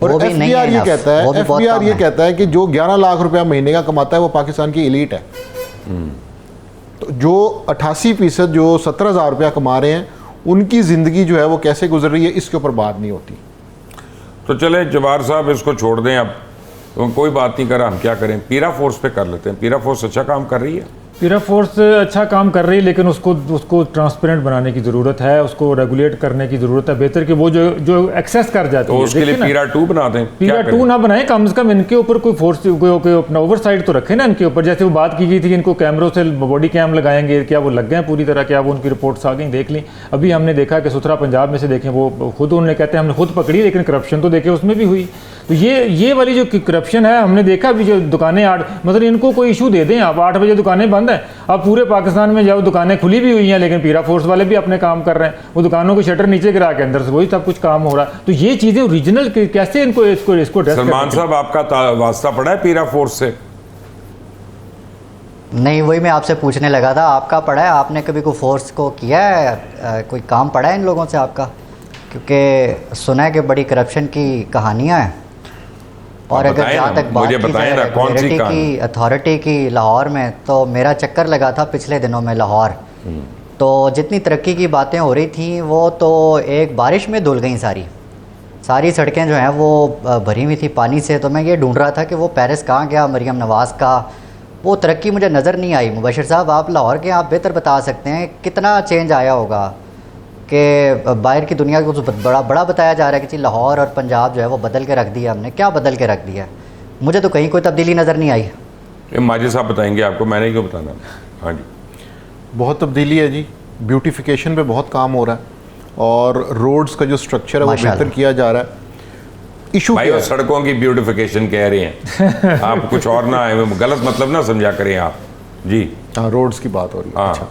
और FBR ये कहता है, FBR ये कहता है कि जो 11 लाख रुपया महीने का कमाता है वो पाकिस्तान की एलीट है। तो जो 88% जो 17,000 रुपया कमा रहे हैं, उनकी ज़िंदगी जो है वो कैसे गुजर रही है, इसके ऊपर बात नहीं होती। तो चले जवार साहब, इसको छोड़ दें अब, तो कोई बात नहीं करा, हम क्या करें? पीरा फोर्स पे कर लेते हैं। पीरा फोर्स अच्छा काम कर रही है, पीरा फोर्स अच्छा काम कर रही है, लेकिन उसको ट्रांसपेरेंट बनाने की ज़रूरत है, उसको रेगुलेट करने की ज़रूरत है। बेहतर कि वो जो एक्सेस कर जाती है, तो उसके लिए पीरा 2 बना दें। पीरा 2 ना बनाएं, कम से कम इनके ऊपर कोई फोर्स, कोई अपना ओवरसाइट तो रखे ना इनके ऊपर। जैसे वो बात की गई थी कि इनको कैमरों से बॉडी कैम लगाएंगे, क्या वो लग गए पूरी तरह? क्या वो उनकी रिपोर्ट्स आ गई? देख ली। अभी हमने देखा कि सुथरा पंजाब में से देखें, वो खुद उन्होंने कहते हैं हमने खुद पकड़ी, लेकिन करप्शन तो देखे उसमें भी हुई। तो ये वाली जो करप्शन है हमने देखा। अभी जो दुकानें मतलब इनको कोई इशू दे दें, अब 8 बजे दुकानें बंद हैं, अब पूरे पाकिस्तान में जब दुकानें खुली भी हुई हैं, लेकिन पीरा फोर्स वाले भी अपने काम कर रहे हैं, वो दुकानों को शटर नीचे गिरा के अंदर से वही सब कुछ काम हो रहा है। तो ये चीज़ें ओरिजिनल कैसे इसको सलमान साहब, आपका वास्ता पड़ा है पीरा फोर्स से? नहीं, वही मैं आपसे पूछने लगा था, आपका पड़ा है? आपने कभी कोई फोर्स को किया है? कोई काम पड़ा है इन लोगों से आपका? क्योंकि सुना है कि बड़ी करप्शन की कहानियाँ हैं। और अगर जहाँ तक बात की जाए अथॉरिटी की लाहौर में, तो मेरा चक्कर लगा था पिछले दिनों में लाहौर, तो जितनी तरक्की की बातें हो रही थी वो तो एक बारिश में धुल गई सारी सड़कें जो हैं वो भरी हुई थी पानी से। तो मैं ये ढूंढ रहा था कि वो पेरिस कहाँ गया, मरियम नवाज़ का वो तरक्की मुझे नज़र नहीं आई। मुबशिर साहब, आप लाहौर के, आप बेहतर बता सकते हैं कितना चेंज आया होगा कि बाहर की दुनिया को बड़ा बताया जा रहा है कि जी लाहौर और पंजाब जो है वो बदल के रख दिया हमने। क्या बदल के रख दिया? मुझे तो कहीं कोई तब्दीली नज़र नहीं आई। ये माजिद साहब बताएंगे आपको, मैंने क्यों बताना। हाँ जी, बहुत तब्दीली है जी, ब्यूटिफिकेशन पे बहुत काम हो रहा है और रोड्स का जो स्ट्रक्चर है वो बेहतर किया जा रहा है। इशू भाई वो सड़कों की ब्यूटिफिकेशन कह रहे हैं आप कुछ और ना गलत मतलब ना समझा करें आप जी। हाँ, रोड्स की बात हो रही है। हाँ। अच्छा,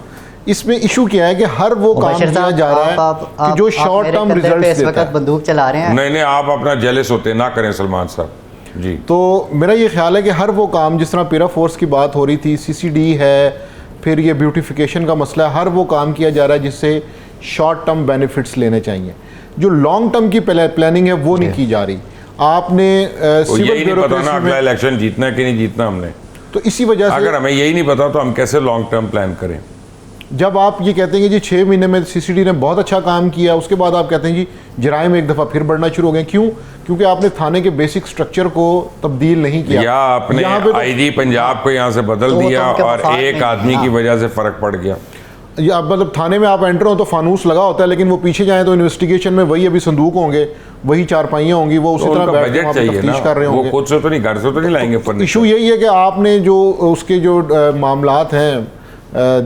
इसमें इशू क्या है कि हर वो काम किया जा रहा है कि जो शॉर्ट टर्म रिजल्ट्स देता है। बंदूक चला रहे हैं। नहीं, आप अपना जेलस होते ना करें सलमान साहब जी। तो मेरा ये ख्याल है कि हर वो काम, जिस तरह पीरा फोर्स की बात हो रही थी, सीसीडी है, फिर ये ब्यूटिफिकेशन का मसला है, हर वो काम किया जा रहा है जिससे शॉर्ट टर्म बेनिफिट्स लेने चाहिए। जो लॉन्ग टर्म की प्लानिंग है वो नहीं की जा रही। आपने सिविल ब्यूरोक्रेसी में अगला इलेक्शन जीतना कि नहीं जीतना हमने, तो इसी वजह से अगर हमें यही नहीं पता तो हम कैसे लॉन्ग टर्म प्लान करें। जब आप ये कहते हैं कि जी 6 महीने में सीसीडी ने बहुत अच्छा काम किया, उसके बाद आप कहते हैं जी जराइम एक दफ़ा फिर बढ़ना शुरू हो गए। क्यों? क्योंकि आपने थाने के बेसिक स्ट्रक्चर को तब्दील नहीं किया, या आपने आईजी पंजाब को यहाँ से बदल दिया और एक आदमी की वजह से फ़र्क पड़ गया। या मतलब थाने में आप एंटर हो तो फानूस लगा होता है, लेकिन वो पीछे जाए तो इन्वेस्टिगेशन में वही अभी संदूक होंगे, वही चारपाइयाँ होंगी, वो उसी तरह बैठ के वहाँ पे तफ्तीश कर रहे होंगे। वो खुद से तो नहीं, घर से तो नहीं लाएंगे। इशू यही है कि आपने जो उसके जो मामलात हैं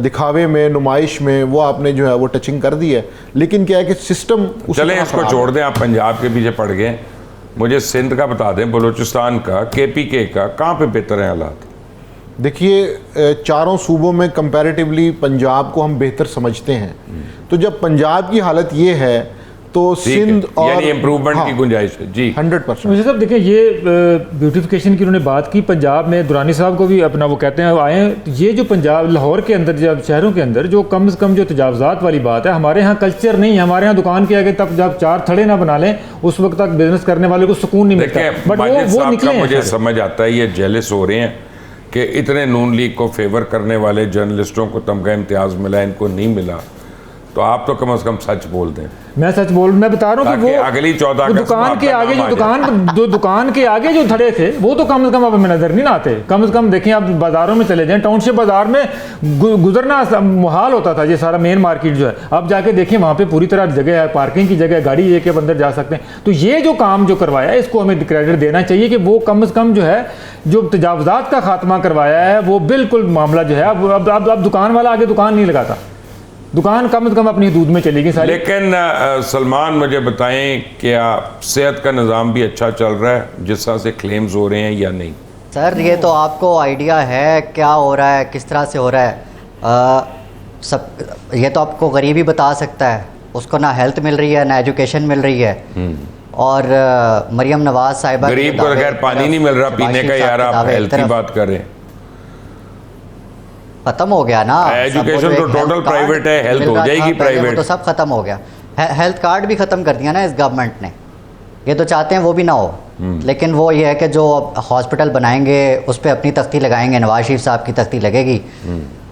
दिखावे में, नुमाइश में, वो आपने जो है वो टचिंग कर दी है। लेकिन क्या है कि सिस्टम, चले इसको छोड़ दें, आप पंजाब के पीछे पड़ गए। मुझे सिंध का बता दें, बलूचिस्तान का, KPK का, कहाँ पे बेहतर हैं हालात? देखिए, चारों सूबों में कंपैरेटिवली पंजाब को हम बेहतर समझते हैं। तो जब पंजाब की हालत ये है तो सिंध और इम्प्रूवमेंट की गुंजाइश है जी 100%। मुझे सब देखिए, ये ब्यूटिफिकेशन की उन्होंने बात की। पंजाब में दुरानी साहब को भी अपना वो कहते हैं आए, ये जो पंजाब लाहौर के अंदर, जब शहरों के अंदर जो कम से कम जो तजावजात वाली बात है, हमारे यहाँ कल्चर नहीं है। हमारे यहाँ दुकान के आगे तक जब 4 थड़े ना बना लें उस वक्त तक बिजनेस करने वाले को सुकून नहीं मिलता। बट वो निकले, मुझे समझ आता है ये जेलस हो रहे हैं कि इतने नून लीग को फेवर करने वाले जर्नलिस्टों को तमगा इम्तियाज मिला, इनको नहीं मिला। तो आप तो कम से कम सच बोल दें। मैं सच बोल, मैं बता रहा हूँ कि वो अगली 14 दुकान के आगे जो दुकान के आगे जो थड़े थे वो तो कम से कम अब हमें नजर नहीं आते। कम से कम देखें, आप बाजारों में चले जाएं, टाउनशिप बाजार में गुजरना मुहाल होता था, ये सारा मेन मार्केट जो है। अब जाके देखें, वहाँ पे पूरी तरह जगह है, पार्किंग की जगह, गाड़ी लेके अंदर जा सकते हैं। तो ये जो काम जो करवाया है, इसको हमें क्रेडिट देना चाहिए कि वो कम से कम जो है जो तजावजात का खात्मा करवाया है, वो बिल्कुल मामला जो है अब दुकान वाला आगे दुकान नहीं लगाता, दुकान कम से कम अपनी हदूद में चलेगी सारी। लेकिन सलमान, मुझे बताएं, क्या सेहत का निज़ाम भी अच्छा चल रहा है जिस तरह से क्लेम्स हो रहे हैं या नहीं? सर, ये तो आपको आइडिया है क्या हो रहा है, किस तरह से हो रहा है। सब ये तो आपको गरीब ही बता सकता है। उसको ना हेल्थ मिल रही है, ना एजुकेशन मिल रही है। और मरियम नवाज साहिबा, गरीब को खैर पानी नहीं मिल रहा पीने का, यार आप हेल्थ की बात कर रहे हैं। खत्म हो गया ना, एजुकेशन तो टोटल प्राइवेट है, हेल्थ हो जाएगी प्राइवेट, तो सब खत्म हो गया। हेल्थ कार्ड भी खत्म कर दिया ना इस गवर्नमेंट ने। ये तो चाहते हैं वो भी ना हो, लेकिन वो ये है कि जो हॉस्पिटल बनाएंगे उस पर अपनी तख्ती लगाएंगे, नवाज शरीफ साहब की तख्ती लगेगी।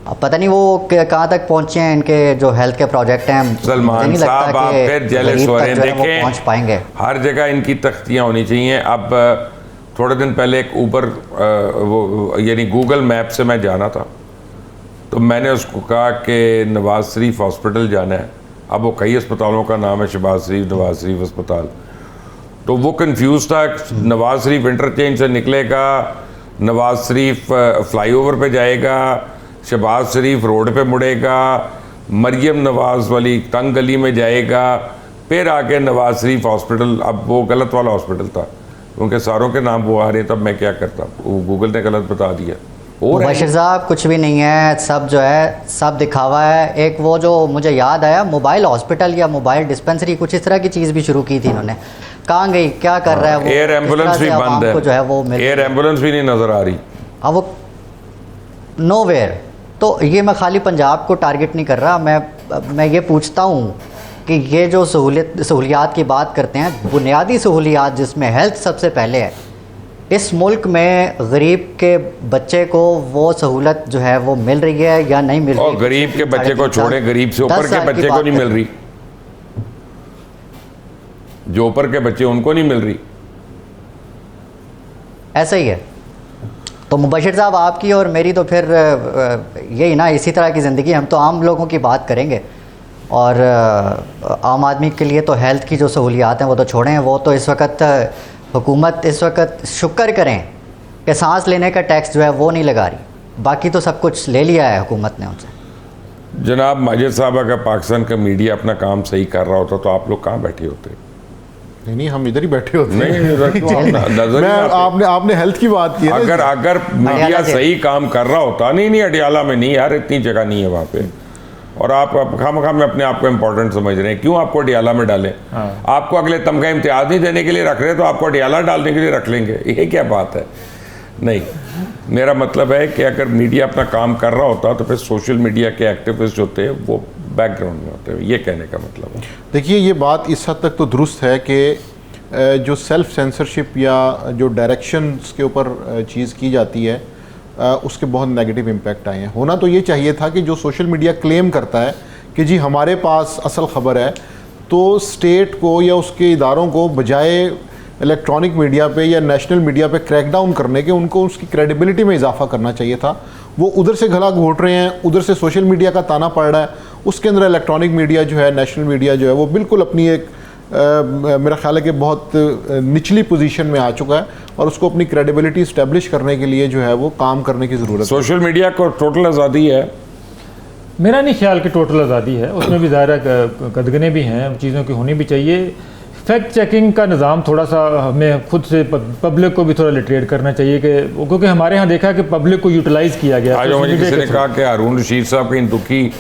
अब पता नहीं वो कहाँ तक पहुँचे हैं, इनके जो हेल्थ के प्रोजेक्ट हैं। सलमान साहब, आप फिर जेलस हो रहे हैं। देखें, पहुँच पाएंगे, हर जगह इनकी तख्तियाँ होनी चाहिए। अब थोड़े दिन पहले एक ऊबर वो यानी गूगल मैप से मैं जाना था, तो मैंने उसको कहा कि नवाज शरीफ हॉस्पिटल जाना है। अब वो कई अस्पतालों का नाम है, शहबाज शरीफ, नवाज शरीफ अस्पताल। तो वो कंफ्यूज था, नवाज शरीफ इंटरचेंज से निकलेगा, नवाज शरीफ फ्लाईओवर पे जाएगा, शहबाज शरीफ रोड पे मुड़ेगा, मरियम नवाज वाली तंग गली में जाएगा, फिर आके नवाज शरीफ हॉस्पिटल। अब वो गलत वाला हॉस्पिटल था, उनके सारों के नाम वो आ रहे, तब मैं क्या करता, वो गूगल ने गलत बता दिया। मुबशिर साहब, कुछ भी नहीं है, सब जो है सब दिखावा है। एक वो जो मुझे याद आया, मोबाइल हॉस्पिटल या मोबाइल डिस्पेंसरी, कुछ इस तरह की चीज़ भी शुरू की थी इन्होंने। कहाँ गई, क्या कर रहा है वो? एयर एम्बुलेंस भी बंद है, जो है वो एयर एम्बुलेंस भी नहीं नज़र आ रही। अब वो नोवेयर। तो ये मैं खाली पंजाब को टारगेट नहीं कर रहा, मैं ये पूछता हूँ कि ये जो सहूलियात की बात करते हैं, बुनियादी सहूलियात जिसमें हेल्थ सबसे पहले है, इस मुल्क में गरीब के बच्चे को वो सहूलत जो है वो मिल रही है या नहीं मिल रही? और गरीब के बच्चे को छोड़े, गरीब से ऊपर के बच्चे को नहीं मिल रही, जो ऊपर के बच्चे उनको नहीं मिल रही। ऐसा ही है। तो मुबशिर साहब, आपकी और मेरी तो फिर यही ना, इसी तरह की ज़िंदगी। हम तो आम लोगों की बात करेंगे, और आम आदमी के लिए तो हेल्थ की जो सहूलियात हैं वो तो छोड़ें, वो तो इस वक्त हुकूमत इस वक्त शुक्र करें कि सांस लेने का टैक्स जो है वो नहीं लगा रही, बाकी तो सब कुछ ले लिया है हुकूमत ने उनसे। जनाब माजिद साहब, अगर पाकिस्तान का मीडिया अपना काम सही कर रहा होता तो आप लोग कहाँ बैठे होते? नहीं, हम इधर ही बैठे होते हैं। नहीं, आपने हेल्थ की बात की है। अगर मीडिया सही काम कर रहा होता, नहीं अडियाला में नहीं यार, इतनी जगह नहीं है वहाँ पे, और आप खामखा में अपने आप को इम्पोर्टेंट समझ रहे हैं। क्यों आपको अडियाला में डालें? आपको अगले तमगा इम्तियाज नहीं देने के लिए रख रहे, तो आपको अडियाला डालने के लिए रख लेंगे, ये क्या बात है? नहीं, मेरा मतलब है कि अगर मीडिया अपना काम कर रहा होता तो फिर सोशल मीडिया के एक्टिविस्ट होते हैं वो बैकग्राउंड में होते हैं, ये कहने का मतलब है। देखिए, ये बात इस हद तक तो दुरुस्त है कि जो सेल्फ सेंसरशिप या जो डायरेक्शंस के ऊपर चीज़ की जाती है उसके बहुत नेगेटिव इम्पैक्ट आए हैं। होना तो ये चाहिए था कि जो सोशल मीडिया क्लेम करता है कि जी हमारे पास असल ख़बर है, तो स्टेट को या उसके इदारों को बजाय इलेक्ट्रॉनिक मीडिया पे या नेशनल मीडिया पे क्रैकडाउन करने के, उनको उसकी क्रेडिबिलिटी में इजाफा करना चाहिए था। वो उधर से गला घोट रहे हैं, उधर से सोशल मीडिया का ताना पड़ रहा है, उसके अंदर इलेक्ट्रॉनिक मीडिया जो है, नेशनल मीडिया जो है, वो बिल्कुल अपनी एक मेरा ख्याल है कि बहुत निचली पोजीशन में आ चुका है, और उसको अपनी क्रेडिबिलिटी इस्टेब्लिश करने के लिए जो है वो काम करने की ज़रूरत है। सोशल मीडिया को टोटल आज़ादी है? मेरा नहीं ख्याल कि टोटल आज़ादी है, उसमें भी ज़ाहिर कदगने भी हैं, चीज़ों की होनी भी चाहिए। फैक्ट चेकिंग का निज़ाम थोड़ा सा हमें खुद से पब्लिक को भी थोड़ा लिटरेट करना चाहिए, कि क्योंकि हमारे यहाँ देखा कि पब्लिक को यूटिलाइज़ किया गया। आज मुझे किसी ने कहा कि हारून रशीद साहब कहीं दुखी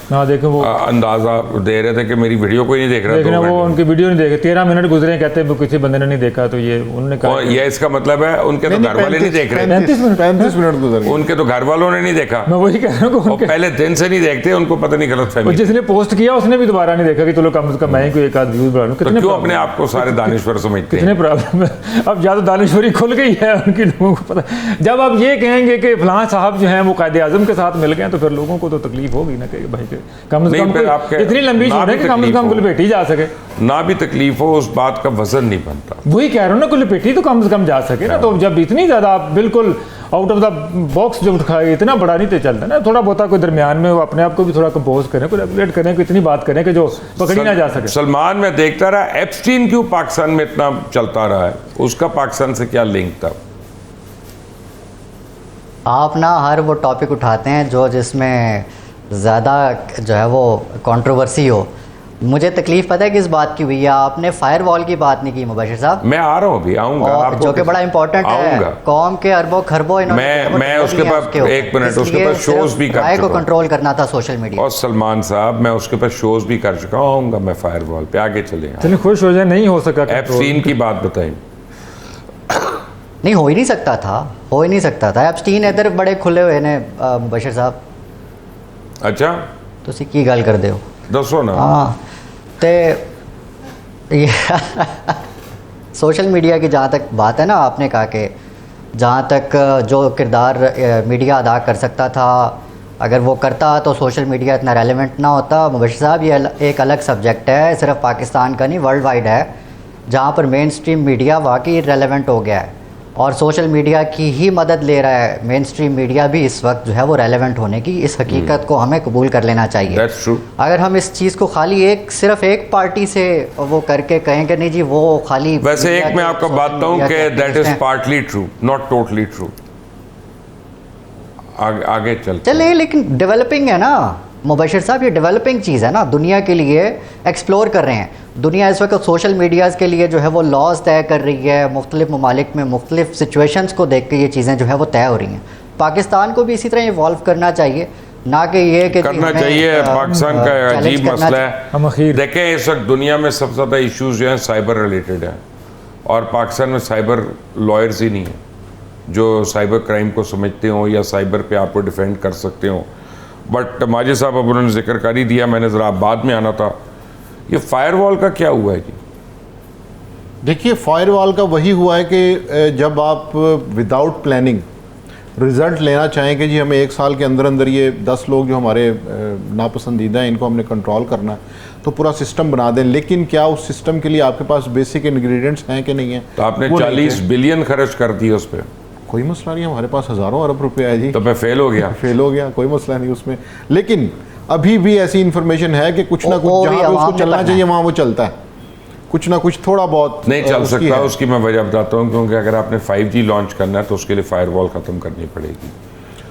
हाँ, देखें वो अंदाजा दे रहे थे कि मेरी वीडियो कोई नहीं देख रहा, देखना वो उनकी वीडियो नहीं देखे, 13 मिनट गुजरे, कहते हैं किसी बंदे ने नहीं देखा, तो ये उन्होंने कहा ये इसका मतलब है उनके तो घर वाले नहीं देख रहे, 35 मिनट गुजर गए, उनके तो घर वालों ने नहीं देखा। मैं वही कह रहा हूँ, पहले दिन से नहीं देखते, उनको पता नहीं गलत फहमी। जिसने पोस्ट किया उसने भी दोबारा नहीं देखा कि चलो कम से कम मैं कोई एक आध व्यूज बढ़ा लूं। तो क्यों अपने आप को सारे दानिश्वर समझते हैं? कितने प्रॉब्लम है, अब ज़्यादा दानिश्वरी खुल गई है उनकी, लोगों को पता। जब आप ये कहेंगे कि फलां साहब जो हैं वो कायदे आज़म के साथ मिल गए, तो फिर लोगों को तो तकलीफ होगी ना, कि भाई कम से कम इतनी लंबी छोड़ है कि कम से कम गुलपेटी जा सके, ना भी तकलीफ हो उस बात का वजन नहीं बनता। वही कह रहा हूँ ना, गुलपेटी तो कम से कम जा सके ना। तो जब इतनी ज़्यादा आप बिल्कुल आउट ऑफ द बॉक्स जो उठाए, इतना बड़ा नहीं तो चलता ना, थोड़ा बहुत कोई दरमियान में अपने आप को भी थोड़ा कंपोज करें, कोई रेगुलेट करें, कोई इतनी बात करें कि जो पकड़ी ना जा सके। सलमान में देखता रहा एप्स्टीन क्यों पाकिस्तान में इतना चलता रहा है, उसका पाकिस्तान से क्या लिंक था? आप ना हर वो टॉपिक उठाते हैं जो जिसमें ज़्यादा जो है वो कंट्रोवर्सी हो। मुझे तकलीफ पता है कि इस बात की हुई है, आपने फायरवॉल की बात नहीं की मुबशिर साहब। मैं आ रहा हूँ अभी, आऊँगा, जो कि बड़ा इंपॉर्टेंट है, कौम के अरबों खरबों मैं उसके पास एक मिनट, उसके पास शोज भी कर चुका को कंट्रोल करना था सोशल मीडिया। और सलमान साहब, मैं उसके पास शोज भी कर चुका हूँ, आऊँगा मैं फायरवॉल पे। आगे चले खुश हो जाए, नहीं हो सका। एप्स्टीन की बात बताएं। नहीं, हो ही नहीं सकता था, हो ही नहीं सकता था। एप्स्टीन इधर बड़े खुले हुए ने मुबशिर साहब। अच्छा, तुसी की गल करदे हो, दसो ना। हाँ, तो ये सोशल मीडिया की जहाँ तक बात है ना, आपने कहा कि जहाँ तक जो किरदार मीडिया अदा कर सकता था, अगर वो करता तो सोशल मीडिया इतना रेलेवेंट ना होता। मुबशिर साहब, ये एक अलग सब्जेक्ट है, सिर्फ पाकिस्तान का नहीं वर्ल्ड वाइड है, जहाँ पर मेन स्ट्रीम मीडिया वाकई रेलेवेंट हो गया है और सोशल मीडिया की ही मदद ले रहा है। मेन स्ट्रीम मीडिया भी इस वक्त जो है वो रेलेवेंट होने की इस हकीकत को हमें कबूल कर लेना चाहिए। That's true. अगर हम इस चीज़ को खाली सिर्फ एक पार्टी से वो करके कहें कि नहीं जी वो खाली, वैसे एक मैं आपको बात बताऊं कि that is partly true, not totally true. आगे चले, लेकिन डेवलपिंग है ना मुबशिर साहब, ये डेवलपिंग चीज़ है ना, दुनिया के लिए एक्सप्लोर कर रहे हैं। दुनिया इस वक्त सोशल मीडियाज़ के लिए जो है वो लॉज तय कर रही है, मुख्तलिफ ममालिक में मुख्तलिफ सिचुएशंस को देख के ये चीज़ें जो है वो तय हो रही हैं। पाकिस्तान को भी इसी तरह इवॉल्व करना चाहिए, ना कि ये कि करना चाहिए। पाकिस्तान का अजीब मसला है। देखें, इस वक्त दुनिया में सबसे ज़्यादा इश्यूज जो हैं साइबर रिलेटेड हैं, और पाकिस्तान में साइबर लॉयर्स ही नहीं है जो साइबर क्राइम को समझते हों या साइबर पे आपको डिफेंड कर सकते हों। बट माजिद साहब अब उन्होंने जिक्र कर ही दिया, मैंने ज़रा बाद में आना था। ये फायरवॉल का क्या हुआ है जी? देखिए फायरवॉल का वही हुआ है कि जब आप विदाउट प्लानिंग रिज़ल्ट लेना चाहें कि जी हमें 1 साल के अंदर अंदर ये 10 लोग जो हमारे नापसंदीदा हैं इनको हमने कंट्रोल करना है, तो पूरा सिस्टम बना दें, लेकिन क्या उस सिस्टम के लिए आपके पास बेसिक इंग्रेडिएंट्स हैं कि नहीं है? तो आपने वो 40 बिलियन खर्च कर दिए उस पर, कोई मसला नहीं, हमारे पास हज़ारों अरब रुपए है जी। तो मैं फेल हो गया। फेल हो गया, कोई मसला नहीं उसमें, लेकिन अभी भी ऐसी इंफॉर्मेशन है कि कुछ ना कुछ जहाँ पे उसको चलना चाहिए वहाँ वो चलता है, कुछ ना कुछ थोड़ा बहुत नहीं चल उसकी सकता। है। उसकी मैं वजह बताता हूँ, क्योंकि अगर आपने 5G लॉन्च करना है तो उसके लिए फायरवॉल ख़त्म करनी पड़ेगी।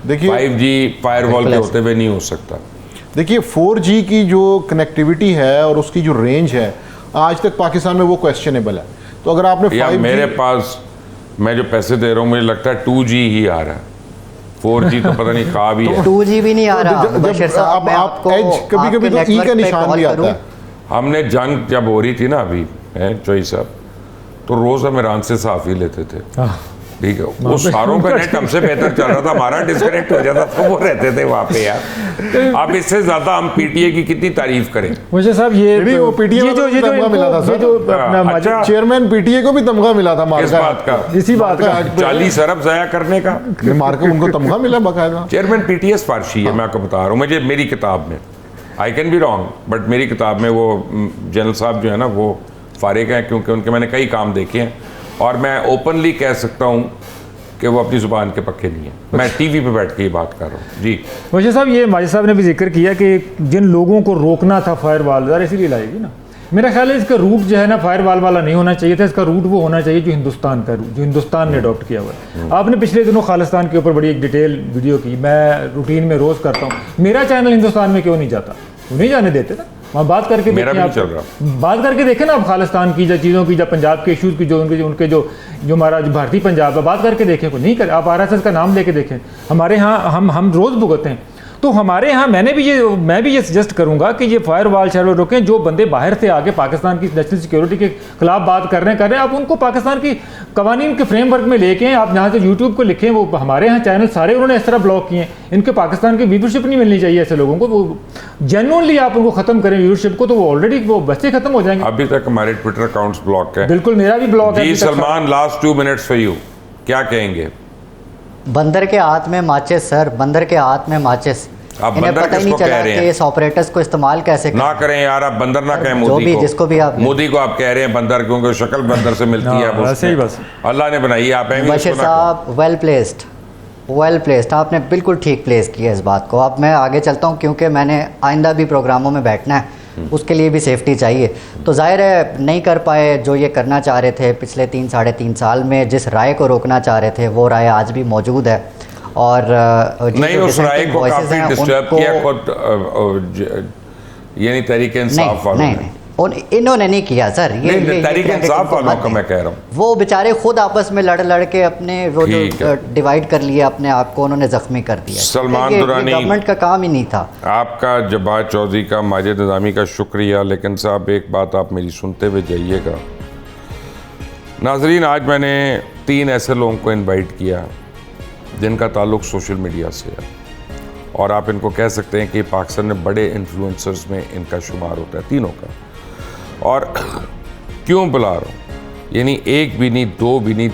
देखिए 5G फायरवॉल के होते हुए नहीं हो सकता। देखिए 4G की जो कनेक्टिविटी है और उसकी जो रेंज है आज तक पाकिस्तान में वो क्वेश्चनेबल है। तो अगर आपने या 5G मेरे पास मैं जो पैसे दे रहा हूँ मुझे लगता है 2G ही आ रहा है, 4G तो पता नहीं कहाँ भी है। 2G भी नहीं आ रहा बशीर साहब, अब मैं आप आपको एज कभी कभी तो आपके ई का नेटवर्क पे निशान कॉल भी आता करूं। है। हमने जंग जब हो रही थी ना अभी चोई साहब, तो रोज़ हम ईरान से साफ ही लेते थे, ठीक है। वो सारों का नेट हमसे बेहतर चल रहा था, हमारा डिस्कनेक्ट हो जाता था, वो रहते थे वहाँ पे यार। अब इससे ज़्यादा हम PTA की कितनी तारीफ करें। मुझे साहब ये वो PTA को भी तमगा मिला था सर। जो अपना अच्छा। चेयरमैन PTA को भी तमगा मिला था किस बात का? इसी बात का 40 अरब ज़ाया करने का। मार्के उनको तमगा मिला बाकायदा। चेयरमैन PTA सिफारशी है, मैं आपको बता रहा हूँ। मुझे मेरी किताब में, I can be wrong, but मेरी किताब में वो जनरल साहब जो है ना वो फारिग हैं, क्योंकि उनके मैंने कई काम देखे हैं और मैं ओपनली कह सकता हूँ कि वो अपनी ज़ुबान के पक्के नहीं है। मैं TV पे बैठ के ये बात कर रहा हूँ जी। वजह साहब ये माजिद साहब ने भी जिक्र किया कि जिन लोगों को रोकना था फायरवॉल, ज़रा इसीलिए लाएगी ना। मेरा ख्याल है इसका रूट जो है ना फायरवॉल वाला नहीं होना चाहिए था, इसका रूट वो होना चाहिए जो हिंदुस्तान का रूट, जो हिंदुस्तान ने अडॉप्ट किया हुआ है। आपने पिछले दिनों खालिस्तान के ऊपर बड़ी एक डिटेल वीडियो की, मैं रूटीन में रोज़ करता हूँ। मेरा चैनल हिंदुस्तान में क्यों नहीं जाता? वो नहीं जाने देते ना, वहाँ बात करके मेरा देखें भी आप, चल रहा। बात करके देखें ना आप खालिस्तान की जो चीज़ों की, जब पंजाब के इशूज़ की, जो उनके जो हमारा जो भारतीय पंजाब है, बात करके देखें। को नहीं कर, आप RSS का नाम लेके देखें। हमारे यहाँ हम रोज़ भुगतते हैं। तो हमारे यहाँ मैं भी ये सजेस्ट करूंगा कि ये फायरवॉल शहरों रोकें। जो बंदे बाहर से आके पाकिस्तान की नेशनल सिक्योरिटी के खिलाफ बात कर रहे हैं, आप उनको पाकिस्तान की कवानीन के फ्रेमवर्क में लेके आएं। आप यहाँ से यूट्यूब को लिखें, वो हमारे यहाँ चैनल सारे उन्होंने इस तरह ब्लॉक किए हैं। इनके पाकिस्तान की व्यूवरशिप नहीं मिलनी चाहिए ऐसे लोगों को। वो जेन्युइनली आप उनको खत्म करें व्यूवरशिप को, तो वो ऑलरेडी वो बच्चे खत्म हो जाएंगे। अभी तक हमारे ट्विटर अकाउंट्स ब्लॉक है। बिल्कुल, मेरा भी ब्लॉक है। जी Salman, last 2 minutes for you, क्या कहेंगे? बंदर के हाथ में माचिस सर, बंदर के हाथ में माचिस। आप इन्हें बंदर पता ही नहीं किसको कह चला रहे कि हैं? इस ऑपरेटर्स को इस्तेमाल कैसे ना करें यार, आप बंदर ना कहें जो मोदी भी को। जिसको भी आप मोदी को आप कह रहे हैं बंदर, क्योंकि शक्ल बंदर से मिलती है। अब वैसे ही उसमें बस अल्लाह ने बनाई है, आप हैं भी बशीर उसको ना साहब वेल प्लेस्ड, आपने बिल्कुल ठीक प्लेस किया इस बात को। अब मैं आगे चलता हूँ क्योंकि मैंने आइंदा भी प्रोग्रामों में बैठना है, उसके लिए भी सेफ्टी चाहिए। तो जाहिर है नहीं कर पाए जो ये करना चाह रहे थे पिछले 3-3.5 साल में, जिस राय को रोकना चाह रहे थे वो राय आज भी मौजूद है। और नहीं, उस राय को काफ़ी डिस्टर्ब किया खुद यानी तहरीक इंसाफ वालों ने। इन्होंने नहीं किया सर, ये तहरीक इंसाफ वालों का मैं कह रहा हूँ। वो बेचारे खुद आपस में लड़ के अपने वो जो ठीक है। डिवाइड कर लिया अपने आप को, उन्होंने जख्मी कर दिया। सलमान ये दुरानी, गवर्नमेंट का काम ही नहीं था। आपका, जब्बार चौधरी का, माजिद निज़ामी का शुक्रिया। लेकिन साहब एक बात आप मेरी सुनते हुए जाइएगा। नाजरीन, आज मैंने 3 ऐसे लोगों को इनवाइट किया जिनका ताल्लुक़ सोशल मीडिया से है, और आप इनको कह सकते हैं कि पाकिस्तान में बड़े इन्फ्लुएंसर्स में इनका शुमार होता है, तीनों का। और क्यों बुला रहा हूँ, यानी एक भी नहीं, 2 भी नहीं,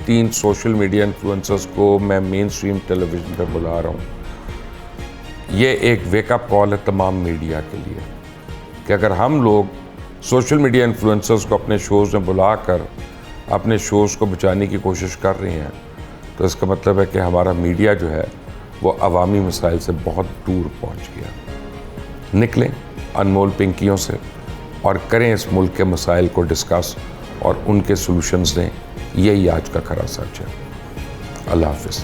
3 सोशल मीडिया इन्फ्लुएंसर्स को मैं मेन स्ट्रीम टेलीविज़न पर बुला रहा हूँ। ये एक वेकअप कॉल है तमाम मीडिया के लिए कि अगर हम लोग सोशल मीडिया इन्फ्लुएंसर्स को अपने शोज़ में बुलाकर अपने शोज़ को बचाने की कोशिश कर रहे हैं, तो इसका मतलब है कि हमारा मीडिया जो है वो अवामी मसाइल से बहुत दूर पहुंच गया। निकलें अनमोल पिंकियों से और करें इस मुल्क के मसाइल को डिस्कस और उनके सॉल्यूशंस दें। यही आज का खरा सच है। अल्लाह हाफ़िज़।